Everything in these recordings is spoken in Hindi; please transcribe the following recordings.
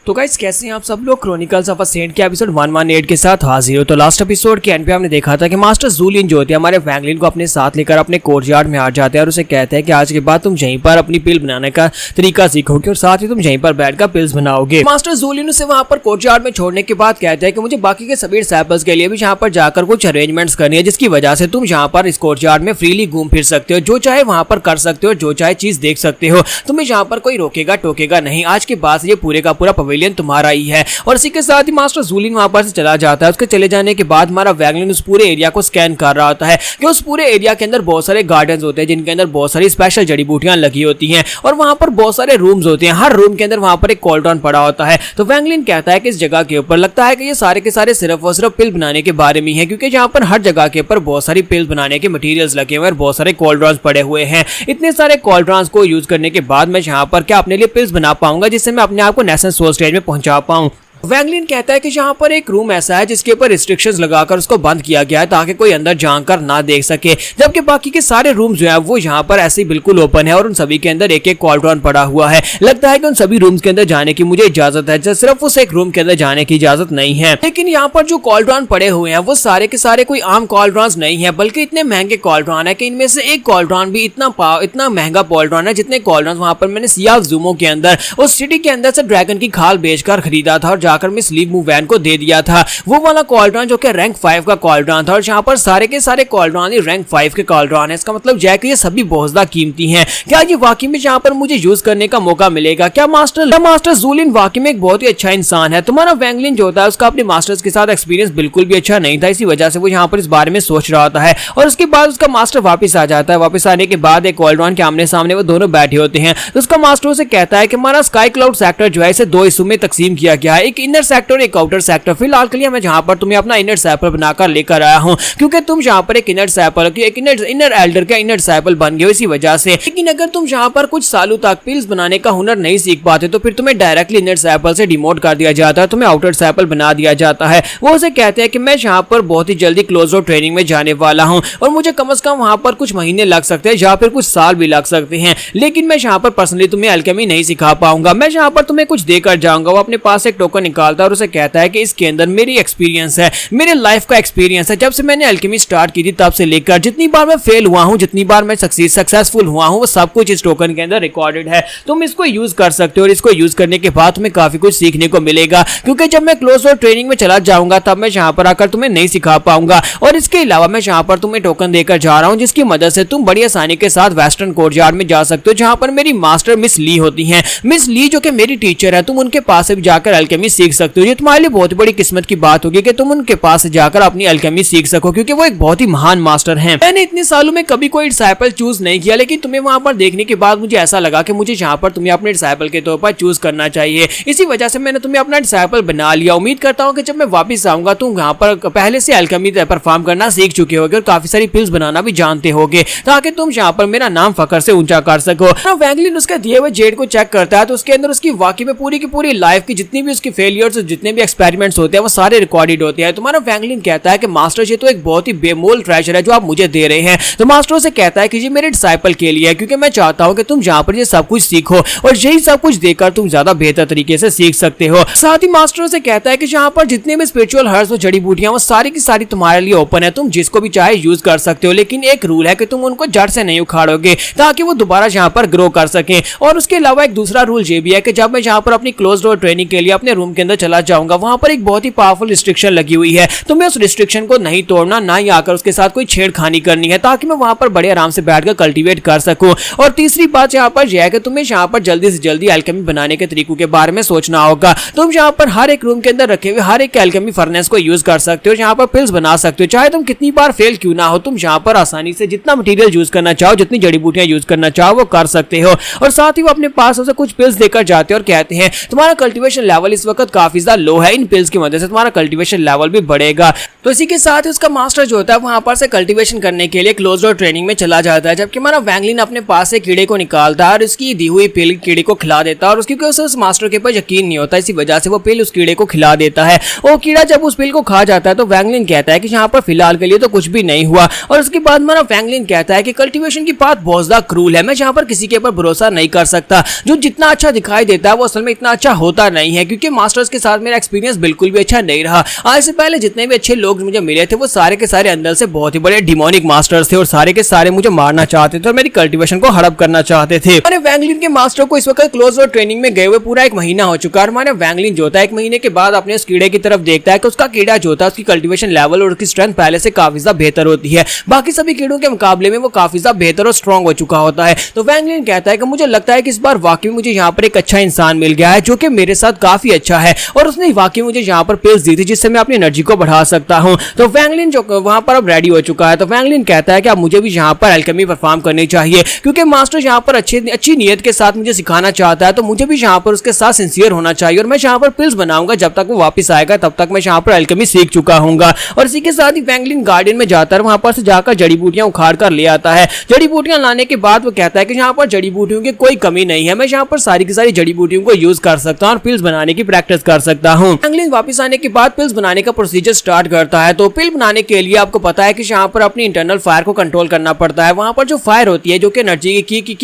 तो गाइस कैसे हैं आप सब लोग। क्रॉनिकल्स ऑफ अ सेंट के एपिसोड 118 के साथ हाजिर हो। तो लास्ट एपिसोड के एंड पे हमने देखा था कि मास्टर जूलियन जो होते हैं हमारे वैंगलिन को अपने साथ लेकर अपने कोर्टयार्ड में आ जाते हैं और उसे कहते हैं कि आज के बाद तुम यहीं पर अपनी पिल बनाने का तरीका सीखोगे और साथ ही तुम यहीं पर बैठकर पिल्स बनाओगे। मास्टर जूलियन उसे वहां पर कोर्टयार्ड में छोड़ने के बाद कहते हैं कि मुझे बाकी के सभी डिसाइपल्स के लिए भी यहाँ पर जाकर कुछ अरेंजमेंट्स करनी है, जिसकी वजह से तुम यहाँ पर इस कोर्टयार्ड में फ्रीली घूम फिर सकते हो, जो चाहे वहां पर कर सकते हो, जो चाहे चीज देख सकते हो। तुम्हें यहाँ पर कोई रोकेगा टोकेगा नहीं। आज के बाद ये पूरे का पूरा पवेलियन तुम्हारा ही है। और इसी के साथ ही मास्टर जूलियन वहां पर से चला जाता है। उसके चले जाने के बाद हमारा वैंगलिन उस पूरे एरिया को स्कैन कर रहा होता है कि उस पूरे एरिया के अंदर बहुत सारे गार्डन्स होते हैं जिनके अंदर बहुत सारी स्पेशल जड़ी बूटियां लगी होती हैं और वहां पर बहुत सारे रूम्स होते हैं। हर रूम के अंदर वहां पर एक कॉल्ड्रॉन पड़ा होता है। तो वैंगलिन कहता है कि इस जगह के ऊपर लगता है कि ये सारे के सारे सिर्फ और सिर्फ पिल बनाने के बारे में है, क्योंकि यहाँ पर हर जगह के ऊपर बहुत सारी पिल बनाने के मटेरियल्स लगे हुए हैं और बहुत सारे कॉल्ड्रॉन्स पड़े हुए हैं। इतने सारे कॉल्ड्रॉन्स को यूज करने के बाद मैं यहाँ पर क्या अपने लिए पिल्स बना पाऊंगा जिससे मैं अपने आप को नेशनल सोल स्टेज में पहुंचा पाऊं। वैंगलिन कहता है कि यहाँ पर एक रूम ऐसा है जिसके ऊपर रिस्ट्रिक्शंस लगाकर उसको बंद किया गया है ताकि कोई अंदर जानकर ना देख सके, जबकि बाकी के सारे रूम्स जो है वो यहाँ पर ऐसे ही बिल्कुल ओपन है और उन सभी के अंदर एक एक कॉल्ड्रॉन पड़ा हुआ है। लगता है कि उन सभी रूम्स के अंदर जाने की मुझे इजाजत है, सिर्फ उस एक रूम के अंदर जाने की इजाजत नहीं है। लेकिन यहाँ पर जो कॉल्ड्रॉन पड़े हुए हैं वो सारे के सारे कोई आम कॉल्ड्रॉन्स नहीं है, बल्कि इतने महंगे कॉल्ड्रॉन है कि इनमें से एक कॉल्ड्रॉन भी इतना महंगा कॉल्ड्रॉन है जितने कॉल्ड्रॉन वहां पर मैंने सियाल ज़ूमो के अंदर उस सिटी के अंदर से ड्रैगन की खाल बेचकर खरीदा था और जाकर मिस लीग मूव को दे दिया था। वो वाला कॉल्ड्रॉन जो कि रैंक 5 का कॉल्ड्रॉन था और यहाँ पर सारे के सारे कॉल्ड्रॉन ही रैंक 5 के कॉल्ड्रॉन है। इसका मतलब है कि ये सभी बहुत ज्यादा कीमती हैं। क्या ये वाकई में यहाँ पर मुझे यूज करने का मौका मिलेगा? क्या मास्टर जूलियन वाकई में एक बहुत ही अच्छा इंसान है? तुम्हारा वैंगलिन जो होता है उसका अपने मास्टर्स के साथ एक्सपीरियंस बिल्कुल भी अच्छा नहीं था, इसी वजह से वो यहाँ पर इस बारे में सोच रहा होता है। और उसके बाद उसका मास्टर वापस आ जाता है। वापस आने के बाद एक कॉल्ड्रॉन के आमने सामने वो दोनों बैठे होते हैं। तो उसका मास्टर उसे कहता है कि हमारा स्काई क्लाउड सेक्टर जो है इसे दो हिस्सों में तकसीम किया गया है, एक इनर सेक्टर और एक आउटर सेक्टर। फिलहाल के लिए मैं जहां पर तुम्हें अपना इनर सैपल बनाकर लेकर आया हूं, क्योंकि तुम जहां पर एक इनर सैपल एक इनर एल्डर का इनर सैपल बन गए इसी वजह से। लेकिन अगर तुम जहां पर कुछ सालों तक पिल्स बनाने का हुनर नहीं सीख पाते तो फिर तुम्हें डायरेक्टली इनर सैपल से डिमोट कर दिया जाता है, तुम्हें आउटर सैपल बना दिया जाता है। वो उसे कहते हैं कि मैं जहां पर बहुत ही जल्दी क्लोज डोर ट्रेनिंग में जाने वाला हूं और मुझे कम से कम वहां पर कुछ महीने लग सकते हैं या फिर कुछ साल भी लग सकते हैं, लेकिन मैं जहां पर पर्सनली तुम्हें अल्केमी नहीं सिखा पाऊंगा। मैं जहां पर तुम्हें कुछ देकर जाऊंगा। वो अपने पास एक टोकन निकालता है और उसे कहता है कि इसके अंदर मेरी एक्सपीरियंस है, मेरे लाइफ का एक्सपीरियंस है। जब से मैंने अल्केमी स्टार्ट की थी तब से लेकर जितनी बार मैं फेल हुआ हूं, जितनी बार मैं सक्सेसफुल हुआ हूं, वो सब कुछ इस टोकन के अंदर रिकॉर्डेड है। तुम इसको यूज कर सकते हो और इसको यूज करने के बाद तुम्हें काफी कुछ सीखने को मिलेगा, क्योंकि जब मैं क्लोज डोर ट्रेनिंग में चला जाऊंगा तब मैं यहां पर आकर तुम्हें नहीं सिखा पाऊंगा। और इसके अलावा मैं यहां पर तुम्हें टोकन देकर जा रहा हूं जिसकी मदद से तुम बड़ी आसानी के साथ वेस्टर्न कोर्टयार्ड में जा सकते हो, जहां पर मेरी मास्टर मिस ली होती हैं। मिस ली जो कि मेरी टीचर है, तुम उनके पास से भी जाकर अल्केमी सीख सकते हो। ये तुम्हारे लिए बहुत बड़ी किस्मत की बात होगी कि तुम उनके पास जाकर अपनी अल्केमी सीख सको, क्योंकि वो एक बहुत ही महान मास्टर हैं। मैंने इतने सालों में कभी कोई डिसाइपल चूज नहीं किया, लेकिन तुम्हें वहां पर देखने के बाद मुझे ऐसा लगा कि मुझे यहाँ पर तुम्हें अपने डिसाइपल के तौर पर चूज करना चाहिए। इसी वजह से मैंने तुम्हें अपना डिसाइपल बना लिया। उम्मीद करता हूँ कि जब मैं वापस आऊंगा तुम यहाँ पर पहले से अल्केमी परफॉर्म करना सीख चुके होगे और काफी सारी पिल्स बनाना भी जानते होगे, ताकि तुम यहाँ पर मेरा नाम फखर से ऊंचा कर सको। वैंगलिन उसके दिए हुए जेड को चेक करता है तो उसके अंदर उसकी वाकई में पूरी की पूरी लाइफ की जितनी भी उसकी फेलियर्स, जितने भी एक्सपेरिमेंट्स होते हैं वो सारे रिकॉर्डेड होते हैं। तुम्हारा वैंगलिन कहता है कि मास्टर ये तो एक बहुत ही बेमोल ट्रेजर है जो आप मुझे दे रहे हैं। तो मास्टर से कहता है कि ये मेरे डिसाइपल के लिए है, क्योंकि मैं चाहता हूं कि तुम जहां पर ये सब कुछ सीखो और यही सब कुछ देकर तुम ज्यादा बेहतर तरीके से सीख सकते हो। साथ ही मास्टर से कहता है कि जहां पर जितने भी स्पिरिचुअल हर्ब्स और जड़ी बूटियां वो सारी की सारी तुम्हारे लिए ओपन है, तुम जिसको भी चाहे यूज कर सकते हो, लेकिन एक रूल है कि तुम उनको जड़ से नहीं उखाड़ोगे ताकि वो दोबारा यहाँ पर ग्रो कर सके। और उसके अलावा एक दूसरा रूल ये भी है कि जब मैं यहाँ पर अपनी क्लोज डोर ट्रेनिंग के लिए अपने रूम के अंदर चला जाऊंगा वहां पर एक बहुत ही पावरफुल रिस्ट्रिक्शन लगी हुई है, तुम्हें उस रिस्ट्रिक्शन को नहीं तोड़ना, ना ही आकर उसके साथ कोई छेड़खानी करनी है, ताकि मैं वहां पर बड़े आराम से बैठकर कल्टीवेट कर सकूं। और तीसरी बात यहाँ पर यह है कि तुम्हें यहाँ पर जल्दी से जल्दी अल्केमी बनाने के तरीकों के बारे में सोचना होगा। तुम यहाँ पर हर एक रूम के अंदर रखे हुए हर एक अल्केमी फर्नेस को यूज कर सकते हो, यहाँ पर पिल्स बना सकते हो, चाहे तुम कितनी बार फेल क्यों ना हो। तुम यहाँ पर आसानी से जितना मटेरियल यूज करना चाहो, जितनी जड़ी बूटियां यूज करना चाहो वो कर सकते हो। और साथ ही वो अपने पास उसे कुछ पिल्स देकर जाते हैं और कहते हैं तुम्हारा कल्टीवेशन लेवल इस वक्त ताकत काफी ज्यादा लो है, इन पिल्स की मदद से तुम्हारा कल्टीवेशन लेवल भी बढ़ेगा। तो इसी के साथ उसका मास्टर जो होता है वहां पर से कल्टीवेशन करने के लिए क्लोज डोर ट्रेनिंग में चला जाता है, जबकि हमारा वैंगलिन अपने पास से कीड़े को निकालता है और उसकी दी हुई पिल कीड़े को खिला देता है, और उसकी उस मास्टर के ऊपर यकीन नहीं होता, इसी वजह से वो पिल उस कीड़े को खिला देता है। और कीड़ा जब उस पिल को खा जाता है तो वैंगलिन कहता है कि यहाँ पर फिलहाल के लिए तो कुछ भी नहीं हुआ, और उसके बाद हमारा वैंगलिन कहता है कि कल्टीवेशन की बात बहुत ज्यादा क्रूल है, मैं यहाँ पर किसी के ऊपर भरोसा नहीं कर सकता, जो जितना अच्छा दिखाई देता है वो असल में इतना अच्छा होता नहीं है, क्योंकि मास्टर्स के साथ मेरा एक्सपीरियंस बिल्कुल भी अच्छा नहीं रहा। आज से पहले जितने भी अच्छे लोग मुझे मिले थे वो सारे के सारे अंदर से बहुत ही बड़े डिमोनिक मास्टर्स थे, और सारे के सारे मुझे मारना चाहते थे और मेरी कल्टीवेशन को हड़प करना चाहते थे। मैंने वैंगलिन के मास्टर को इस वक्त क्लोज डोर ट्रेनिंग में गए हुए पूरा 1 महीना हो चुका है, और मैंने वैंगलिन जो होता है 1 महीने के बाद अपने उस कीड़े की तरफ देखता है कि उसका कीड़ा जो होता है उसकी कल्टीवेशन लेवल और उसकी स्ट्रेंथ पहले से काफी ज्यादा बेहतर होती है, बाकी सभी कीड़ों के मुकाबले में वो काफी ज्यादा बेहतर और स्ट्रॉन्ग हो चुका होता है। तो वैंगलिन कहता है कि मुझे लगता है कि इस बार वाकई मुझे यहाँ पर एक अच्छा इंसान मिल गया है जो कि मेरे साथ काफी अच्छा है, और उसने वाकई मुझे यहाँ पर पिल्स दी थी जिससे मैं अपनी एनर्जी को बढ़ा सकता हूँ। तो वैंगलिन जो वहां पर अब रेडी हो चुका है, तो वैंगलिन कहता है कि अब मुझे भी यहाँ पर एल्केमी परफॉर्म करनी चाहिए, क्योंकि मास्टर यहाँ पर अच्छी नीयत के साथ मुझे सिखाना चाहता है, तो मुझे भी यहाँ पर उसके साथ सिंसियर होना चाहिए, और मैं यहाँ पर पिल्स बनाऊंगा जब तक वो वापस आएगा, तब तक मैं यहाँ पर एल्केमी सीख चुका हूँगा। और इसी के साथ ही वैंगलिन गार्डन में जाता है, वहां पर से जाकर जड़ी बूटियां उखाड़ कर ले आता है। जड़ी बूटियां लाने के बाद वो कहता है कि यहाँ पर जड़ी बूटियों की कोई कमी नहीं है, मैं यहाँ पर सारी की सारी जड़ी बूटियों को यूज कर सकता हूँ और पिल्स बनाने की प्रैक्टिस कर सकता हूँ। वैंगलिन वापस आने के बाद पिल्स बनाने का प्रोसीजर स्टार्ट करता है। तो पिल बनाने के लिए आपको पता है कि यहाँ पर अपनी इंटरनल फायर को कंट्रोल करना पड़ता है, वहां पर जो फायर होती है जो कि एनर्जी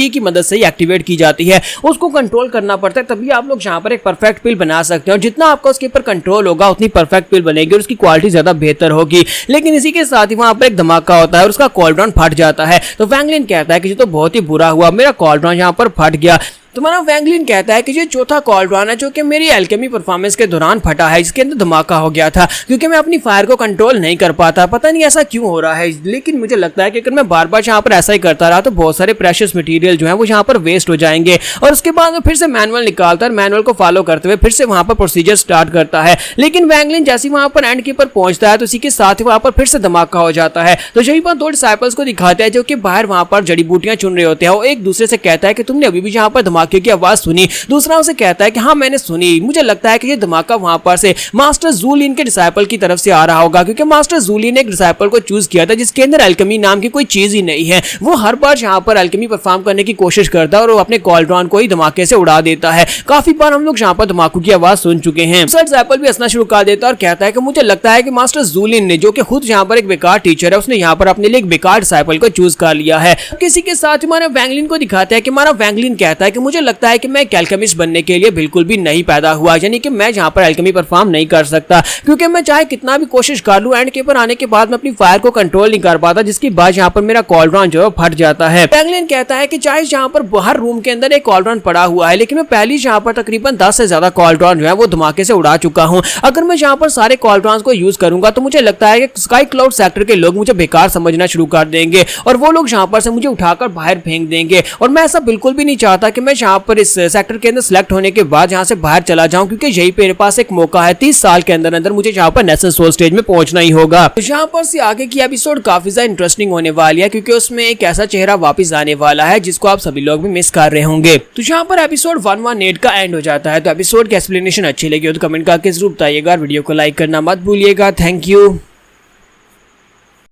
की मदद से एक्टिवेट की जाती है, उसको कंट्रोल करना पड़ता है, तभी आप लोग यहाँ पर एक परफेक्ट पिल बना सकते हैं, और जितना आपका उसके ऊपर कंट्रोल होगा उतनी परफेक्ट पिल बनेगी और उसकी क्वालिटी ज्यादा बेहतर होगी। लेकिन इसी के साथ ही वहां पर एक धमाका होता है और उसका कॉल्ड्रॉन फट जाता है। तो वैंगलिन कहता है कि ये तो बहुत ही बुरा हुआ, मेरा कॉल्ड्रॉन यहाँ पर फट गया। तुम्हारा वैंगलिन कहता है कि ये चौथा कॉल्ड्रॉन है जो कि मेरी एल्केमी परफॉर्मेंस के दौरान फटा है, जिसके अंदर धमाका हो गया था, क्योंकि मैं अपनी फायर को कंट्रोल नहीं कर पाता, पता नहीं ऐसा क्यों हो रहा है। लेकिन मुझे लगता है कि अगर मैं बार बार यहाँ पर ऐसा ही करता रहा तो बहुत सारे प्रेशियस मटेरियल जो है वो यहाँ पर वेस्ट हो जाएंगे, और उसके बाद वो फिर से मैनुअल निकालता है, मैनुअल को फॉलो करते हुए फिर से वहां पर प्रोसीजर स्टार्ट करता है। लेकिन वैंगलिन जैसे वहां पर एंड के ऊपर पहुंचता है तो इसी के साथ ही वहां पर फिर से धमाका हो जाता है। तो यही पर 2 डिसाइपल्स को दिखाते हैं जो कि बाहर वहां पर जड़ी बूटियां चुन रहे होते हैं, वो एक दूसरे से कहता है कि तुमने अभी भी यहाँ पर धमाके की आवाज सुनी? दूसरा उसे कहता है कि हाँ मैंने सुनी, मुझे लगता है कि ये धमाका वहां पर से मास्टर जूलिन के डिसाइपल की तरफ से आ रहा होगा, क्योंकि मास्टर जूलिन ने एक डिसाइपल को चूज किया था जिसके अंदर एल्केमी नाम की कोई चीज ही नहीं है। वो हर बार यहाँ पर एल्केमी परफॉर्म करने की कोशिश करता है और वो अपने कॉल्ड्रॉन को ही धमाके से उड़ा देता है। काफी बार हम लोग यहाँ पर धमाकों की आवाज सुन चुके हैं। डिसाइपल भी हंसना शुरू कर देता है और कहता है कि मुझे लगता है कि मास्टर जूलिन ने, जो कि खुद यहाँ पर एक बेकार टीचर है, उसने यहाँ पर अपने लिए एक बेकार डिसाइपल को चूज कर लिया है। किसी के साथ हमारा वैंगलिन को दिखाता है कि हमारा वैंगलिन कहता है कि मुझे लगता है कि मैं एल्केमिस्ट बनने के लिए बिल्कुल भी नहीं पैदा हुआ, यानी कि मैं यहाँ पर एल्केमी परफॉर्म नहीं कर सकता, क्योंकि मैं चाहे कितना भी कोशिश कर लूं एंड के ऊपर आने के बाद मैं अपनी फायर को कंट्रोल नहीं कर पाता, जिसकी बाद यहाँ पर मेरा कॉल्ड्रॉन जो है फट जाता है। वैंगलिन कहता है कि चाहे यहाँ पर हर रूम के अंदर एक कॉल्ड्रॉन पड़ा हुआ है, लेकिन मैं पहले यहाँ पर तकरीबन 10 से ज्यादा कॉल्ड्रॉन जो है वो धमाके से उड़ा चुका हूँ। अगर मैं यहाँ पर सारे कॉल्ड्रॉन्स को यूज करूंगा तो मुझे लगता है कि स्काई क्लाउड सेक्टर के लोग मुझे बेकार समझना शुरू कर देंगे और वो लोग यहाँ पर से मुझे उठाकर बाहर फेंक देंगे, और मैं ऐसा बिल्कुल भी नहीं चाहता कि मैं यहाँ पर इस सेक्टर के अंदर सिलेक्ट होने के बाद यहाँ से बाहर चला जाऊं, क्योंकि यही मेरे पास एक मौका है, 30 साल के अंदर अंदर मुझे यहाँ पर नेशनल सोल स्टेज में पहुंचना ही होगा। तो यहाँ पर से आगे की एपिसोड काफी ज्यादा इंटरेस्टिंग होने वाली है, क्योंकि उसमें एक ऐसा चेहरा वापस आने वाला है जिसको आप सभी लोग भी मिस कर रहे होंगे। तो यहाँ पर एपिसोड 118 का एंड हो जाता है। तो एपिसोड की एक्सप्लेनेशन अच्छी लगी हो तो कमेंट करके जरूर बताइएगा, वीडियो को लाइक करना मत भूलिएगा। Thank you.